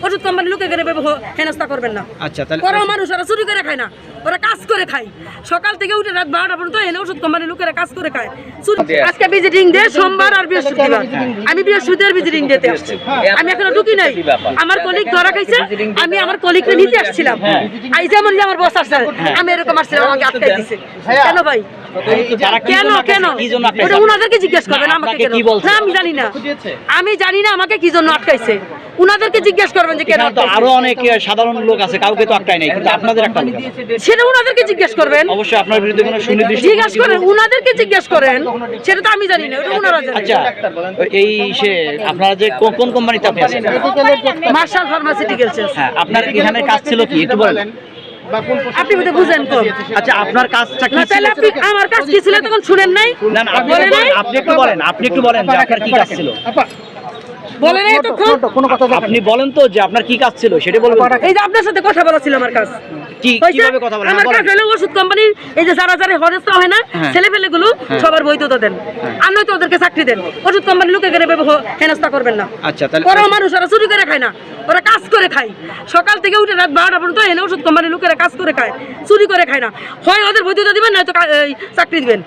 ওষুধ কোম্পানি লোকে গেলে হেনস্থা করবেন না। আচ্ছা, তাহলে ওরা মানুষ ওরা চুরি করে খায় না, ওরা কাজ করে খায়। সকাল থেকে উঠে রাত 12টা পর্যন্ত এনে ওষুধ কোম্পানি লোকেরা কাজ করে খায়। আজকে ভিজিটিং ডে সোমবার আর বৃহস্পতিবার, আমি বৃহস্পতিবার ভিজিটিং ডেতে আসছি। আমি এখনো ঢুকি নাই, আমার কলিগ ধরা খাইছে, আমি আমার কলিগকে নিতে আসছিলাম। এই যেমন যে আমার বস আসছে, আমি এরকম আসছিলাম, আমাকে আটকাই দিছে। কেন ভাই? কেন কেন ওটা উনাদেরকে জিজ্ঞেস করবেন, আমাকে কেন? না আমি জানি না, আমি জানি না আমাকে কি জন্য আটকাইছে। উনাদেরকে জিজ্ঞেস করবেন যে কেন। আরো অনেক সাধারণ লোক আছে, কাউকে তো আটকায় নাই, কিন্তু আপনাদের একটা লোক সেটা উনাদেরকে জিজ্ঞেস করবেন। অবশ্যই আপনার বিরুদ্ধে কোনো সুনির্দিষ্ট জিজ্ঞেস করেন, উনাদেরকে জিজ্ঞেস করেন, সেটা তো আমি জানি না, ওটা উনারা জানেন। আচ্ছা, এই আপনারা যে কোন কোম্পানিতে আপনি আছেন? Marshal Pharmaceuticals. হ্যাঁ, আপনার এখানে কাজ ছিল কি একটু বলেন। আপনি বুঝে বুঝেন কম। আচ্ছা, আপনার কাজটা কি না ছিল? তাহলে আপনি আমার কাজ কি ছিল তখন শুনেন নাই? না না, আপনি একটু বলেন যে আপনার কি কাজ ছিল। বলেন এতক্ষণ আপনি বলেন তো যে আপনার কি কাজ ছিল, সেটা বলবেন। এই যে আপনার সাথে কথা বলা ছিল আমার কাজ। কিভাবে কথা বলেন? আমার কাজ হলো ওষুধ কোম্পানির এই যে যারা যারা হরেস্তা হয় না, ছেলেপেলেগুলো সবার বৈধতা দেন, আর নয়তো ওদেরকে চাকরি দেন। ওষুধ কোম্পানি লোকে গেলে হেনস্থা করবেন না। আচ্ছা, তাহলে ওরা মানুষ ওরা চুরি করে খায় না, ওরা কাজ করে খায়। সকাল থেকে উঠে রাত 12টা পর্যন্ত এনে ওষুধ কোম্পানির লোকেরা কাজ করে খায়, চুরি করে খায় না। হয় ওদের বৈধতা দিবেন, নয়তো চাকরি দিবেন।